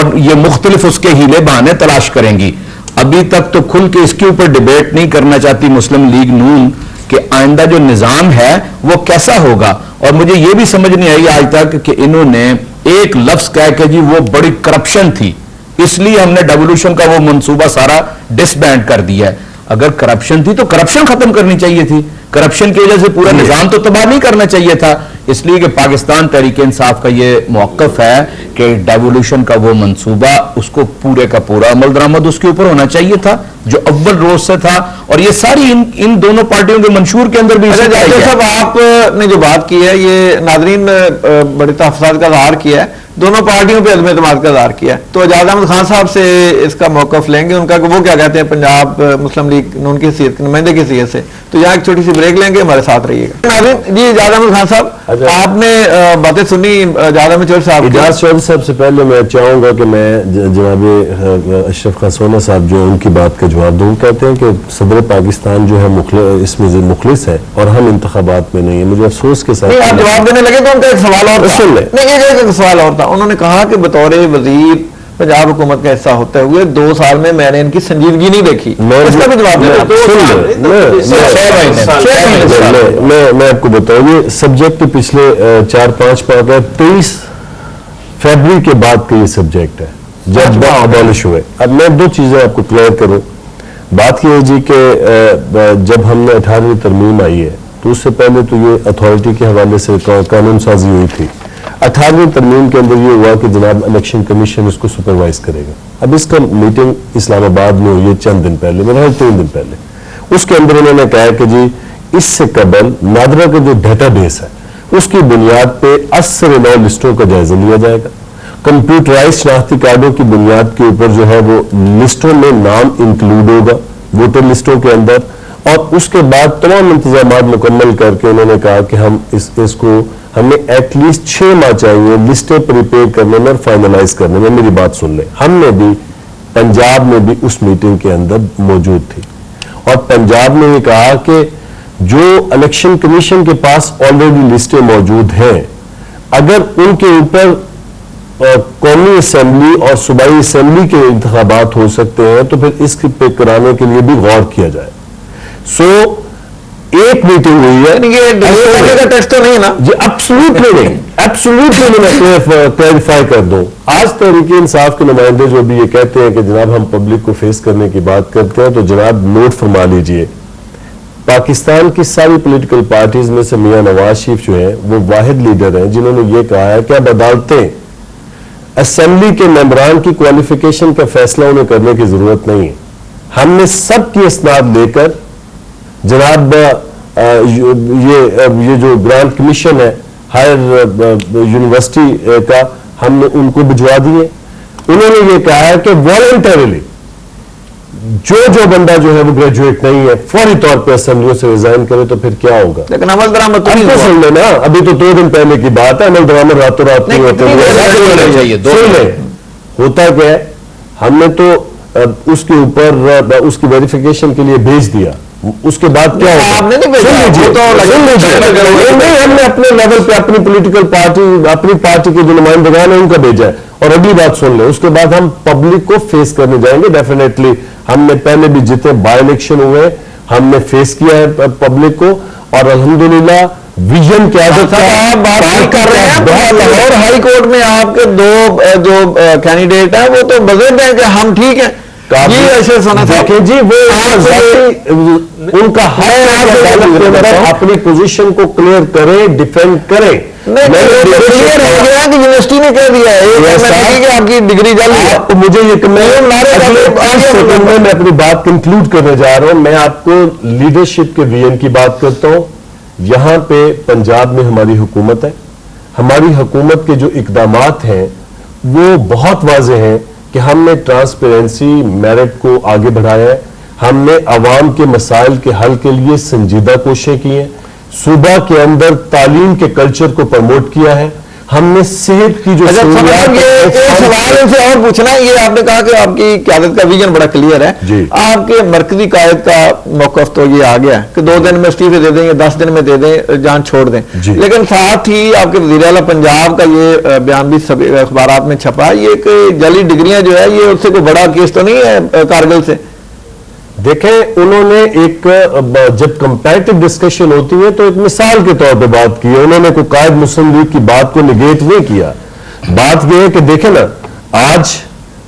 और ये मुख्तलिफ उसके हीले बहाने तलाश करेंगी। अभी तक तो खुल के इसके ऊपर डिबेट नहीं करना चाहती मुस्लिम लीग नून कि आइंदा जो निजाम है वो कैसा होगा। और मुझे ये भी समझ नहीं आई आज तक कि इन्होंने एक लफ्ज कह के जी वो बड़ी करप्शन थी इसलिए हमने डेवोल्यूशन का वो मंसूबा सारा डिसबैंड कर दिया है। अगर करप्शन थी तो करप्शन खत्म करनी चाहिए थी, करप्शन की वजह से पूरा निजाम तो तबाह नहीं करना चाहिए था। इसलिए कि पाकिस्तान तहरीक इंसाफ का ये मौक़िफ़ है कि डेवोल्यूशन का वो मंसूबा उसको पूरे का पूरा अमल दरामद उसके ऊपर होना चाहिए था जो अव्वल रोज से था। और ये सारी इन दोनों पार्टियों के मंशूर के अंदर भी साहब आपने जो बात की है ये नाज़रीन बड़े तहफ़्फ़ुज़ात का इज़हार किया है, दोनों पार्टियों पे अज़्म एतमाद का इज़हार किया है। तो एजाज अहमद खान साहब से इसका मौक़िफ़ लेंगे, उनका वो क्या कहते हैं पंजाब मुस्लिम लीग नून की हैसियत नुमाइंदे की हैसियत से। तो यहाँ एक छोटी सी ब्रेक लेंगे, हमारे साथ रहिएगा। नाज़रीन जी, एजाज अहमद खान साहब आपने बातें सुनी एजाज अहमद चौधरी साहब। एजाज चौधरी साहब से पहले मैं चाहूंगा कि मैं जनाब अशरफ खान सोना साहब जो उनकी बात का जवाब दूं। कहते हैं कि सदर पाकिस्तान जो है इसमें मुखलिस है और हम इंतखाबात में नहीं है। मुझे अफसोस के साथ आप जवाब देने लगे तो उनका एक सवाल और सुन ले। नहीं, एक सवाल और था। उन्होंने कहा कि बतौर वजीर पंजाब हुकूमत का हिस्सा होते हुए 2 साल में मैंने इनकी संजीदगी नहीं देखी। इसका भी जवाब मैं आपको बताऊं, ये सब्जेक्ट के पिछले 4-5 पार्ट है। 23 फरवरी के बाद का ये सब्जेक्ट है जब अबॉलिश हुए। अब मैं 2 चीजें आपको क्लियर करूं। बात यह है जी कि जब हमने 18वीं तरमीम आई है तो उससे पहले तो ये अथॉरिटी के हवाले से कानून साजी हुई थी। 18वीं तरमीम के अंदर ये हुआ कि जनाब इलेक्शन कमीशन इसको सुपरवाइज करेगा। अब इसका मीटिंग इस्लामाबाद में हुई है चंद दिन पहले, मेरा 3 दिन पहले। उसके अंदर उन्होंने कहा कि जी इससे कबल नादरा का जो डेटाबेस है उसकी बुनियाद पे 80 लिस्टों का जायजा लिया जाएगा। कंप्यूटराइज शनाख्ती कार्डों की बुनियाद के ऊपर जो है वो लिस्टों में नाम इंक्लूड होगा वोटर लिस्टों के अंदर। और उसके बाद तमाम इंतजाम मुकम्मल करके उन्होंने कहा कि हम इसको हमें एटलीस्ट 6 माह चाहिए लिस्टें प्रिपेयर करने में और फाइनलाइज करने में। मेरी बात सुन ले, हमने भी पंजाब में भी उस मीटिंग के अंदर मौजूद थी और पंजाब ने ये कहा कि जो इलेक्शन कमीशन के पास ऑलरेडी लिस्टें मौजूद हैं, अगर उनके ऊपर कौमी असेंबली और सूबाई असेंबली के इंतखाबात हो सकते हैं तो फिर इसके पे कराने के लिए भी गौर किया जाए। सो एक मीटिंग हुई है, ये का टेस्ट तो नहीं है ना जी? एब्सोल्युटली नहीं, एब्सोल्युटली मैं क्लैरिफाई कर दूं। आज तहरीक इंसाफ के नुमाइंदे जो भी ये कहते हैं कि जनाब हम पब्लिक को फेस करने की बात करते हैं, तो जनाब नोट फरमा लीजिए, पाकिस्तान की सारी पॉलिटिकल पार्टीज में से मियां नवाज शरीफ जो है वो वाहिद लीडर हैं जिन्होंने ये कहा है कि अब अदालतें असेंबली के मेंबरान की क्वालिफिकेशन का फैसला उन्हें करने की जरूरत नहीं है। हमने सबकी इसनाद लेकर जनाब ये जो ग्रांट कमीशन है हायर यूनिवर्सिटी का, हमने उनको भिजवा दिए। उन्होंने ये कहा है कि वॉलंटरीली जो बंदा जो है वो ग्रेजुएट नहीं है फौरी तौर पे असेंबलियों से रिजाइन करे तो फिर क्या होगा। लेकिन अमल दरामद सुन लेना, अभी तो 2 दिन पहले की बात है, अमल दरामद रातों रात नहीं होते। होता क्या है, हमने तो उसके ऊपर उसकी वेरिफिकेशन के लिए भेज दिया। उसके बाद क्या हुआ आपने नहीं भेजा, हमने अपने लेवल पे अपनी पॉलिटिकल पार्टी अपनी पार्टी के जो नुमाइंदगान है उनका भेजा है। और अगली बात सुन ले, उसके बाद हम पब्लिक को फेस करने जाएंगे डेफिनेटली। हमने पहले भी जितने बाय इलेक्शन हुए हमने फेस किया है पब्लिक को और अल्हम्दुलिल्लाह विजन क्या था। बात कर रहे हैं और हाई कोर्ट में आपके 2 जो कैंडिडेट है वो तो बजट है कि हम ठीक है जी, ऐसे सुना था कि जी वो उनका अपनी पोजीशन को क्लियर करें, डिफेंड करें। यूनिवर्सिटी ने कह दिया है कि आपकी डिग्री जल्द। मुझे ये मैं अपनी बात कंक्लूड करने जा रहा हूं। मैं आपको लीडरशिप के विजन की बात करता हूं। यहां पे पंजाब में हमारी हुकूमत है, हमारी हुकूमत के जो इकदामात हैं वो बहुत वाज़ेह हैं कि हमने ट्रांसपेरेंसी मेरिट को आगे बढ़ाया है, हमने अवाम के मसाइल के हल के लिए संजीदा कोशिशें की हैं, सूबा के अंदर तालीम के कल्चर को प्रमोट किया है, हमने सेहत की जो अच्छा साहब, ये एक सवाल इनसे और पूछना है। ये आपने कहा कि आपकी क़यादत का विजन बड़ा क्लियर है जी। आपके मरकजी कायद का मौकफ तो ये आ गया कि 2 दिन में इस्तीफे दे दें या 10 दिन में दे दें, जान छोड़ दें, लेकिन साथ ही आपके वज़ीर आला पंजाब का ये बयान भी सभी अखबारात में छपा, ये कि जाली डिग्रियां जो है ये उससे कोई बड़ा केस तो नहीं है कारगिल से? देखें, उन्होंने एक जब कंपैरेटिव डिस्कशन होती है तो एक मिसाल के तौर पे बात की है। उन्होंने कोई कायद मुस्लिम लीग की बात को निगेट नहीं किया। बात यह है कि देखें ना, आज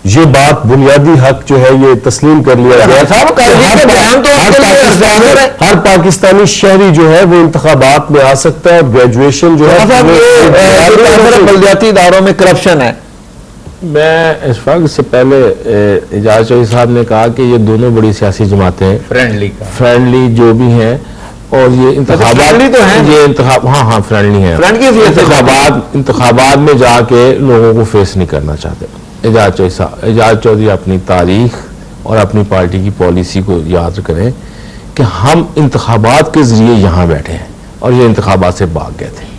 ये बात बुनियादी हक जो है ये तस्लीम कर लिया गया। हर पाकिस्तानी शहरी जो है वो इंतखाबात में आ सकता है और ग्रेजुएशन जो है बलदियाती इदारों में करप्शन है। मैं इस वक्त से पहले एजाज चौधरी साहब ने कहा कि ये दोनों बड़ी सियासी जमातें फ्रेंडली जो भी हैं और ये इंतखाबात तो हैं, ये इंतखाब हाँ फ्रेंडली है, इंतखाबात में जाके लोगों को फेस नहीं करना चाहते। एजाज चौधरी अपनी तारीख और अपनी पार्टी की पॉलिसी को याद करें कि हम इंतखाबात के जरिए यहाँ बैठे हैं और ये इंतखाबात से भाग गए थे।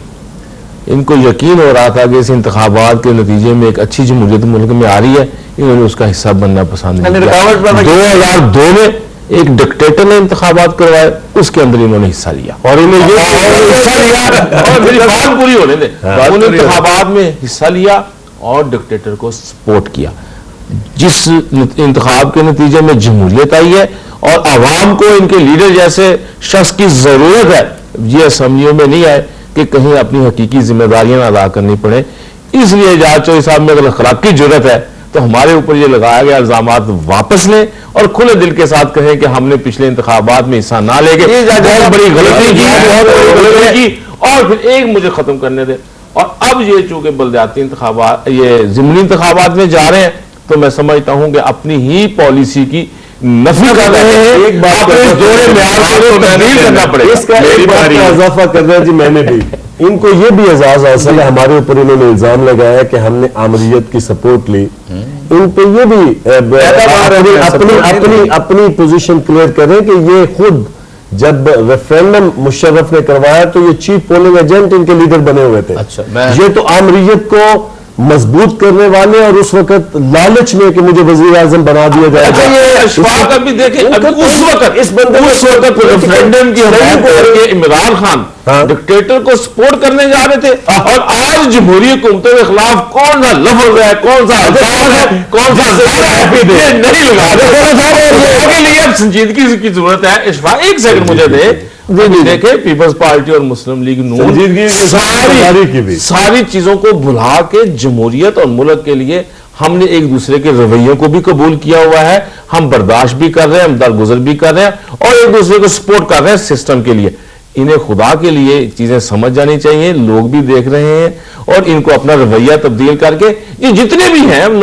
इनको यकीन हो रहा था कि इस इंतखाबात के नतीजे में एक अच्छी जमहूरियत मुल्क में आ रही है, इन्होंने उसका हिस्सा बनना पसंद नहीं किया। 2002 में एक डिक्टेटर ने इंतखाबात करवाए, उसके अंदर इन्होंने हिस्सा लिया और इन्हें और मेरी बात पूरी होने दे, उन्होंने इंतखाबात में हिस्सा लिया और डिक्टेटर को सपोर्ट किया। जिस इंतखाब के नतीजे में जमहूरियत आई है और आवाम को इनके लीडर जैसे शख्स की जरूरत है, ये असम्बलियों में नहीं आए कि कहीं अपनी हकीकी जिम्मेदारियां अदा करनी पड़े। इसलिए एजाज चौधरी साहब में अगर अखलाक की जरूरत है तो हमारे ऊपर ये लगाया गया इल्जामात वापस लें और खुले दिल के साथ कहें कि हमने पिछले इंतखाबात में हिस्सा ना लेके बहुत बड़ी गलती की। और फिर एक मुझे खत्म करने दे, और अब ये चूंकि बलदियाती इंतखाबात ये ज़िमनी इंतखाबात में जा रहे हैं तो मैं समझता हूं कि अपनी ही पॉलिसी की नफी कर रहे हैं। एक बात करना पड़ेगा, इसका एक बात का इजाफा कर रहा है जी। मैंने भी इनको ये भी एजाज हासिल है, हमारे ऊपर इन्होंने इल्जाम लगाया कि हमने आमरीयत की सपोर्ट ली। इन पे ये भी अपनी पोजीशन क्लियर करें कि ये खुद जब रेफरेंडम मुशर्रफ ने करवाया तो ये चीफ पोलिंग एजेंट इनके लीडर बने हुए थे। ये तो आमरीयत को मजबूत करने वाले और उस वक्त लालच में कि मुझे वजीर आजम बना दिया जाएगा। भी देखें उस वक्त इस बंदे रेफरेंडम की इमरान खान डिक्टेटर को सपोर्ट करने जा रहे थे और आज जमहूरी हुकूमतों के खिलाफ कौन सा लफ्ज है, कौन सा अल्फाज है, कौन सा नहीं लगा, संजीदगी की जरूरत है। इशफाक एक सेकंड मुझे दे, देखे पीपल्स पार्टी और मुस्लिम लीग नून सारी चीजों को भुला के जमहूरियत और मुल्क के लिए हमने एक दूसरे के रवैयों को भी कबूल किया हुआ है। हम बर्दाश्त भी कर रहे हैं, हम दरगुजर भी कर रहे हैं और एक दूसरे को सपोर्ट कर रहे हैं सिस्टम के लिए। इन्हें खुदा के लिए चीजें समझ जानी चाहिए, लोग भी देख रहे हैं और इनको अपना रवैया तब्दील करके ये जितने भी हैं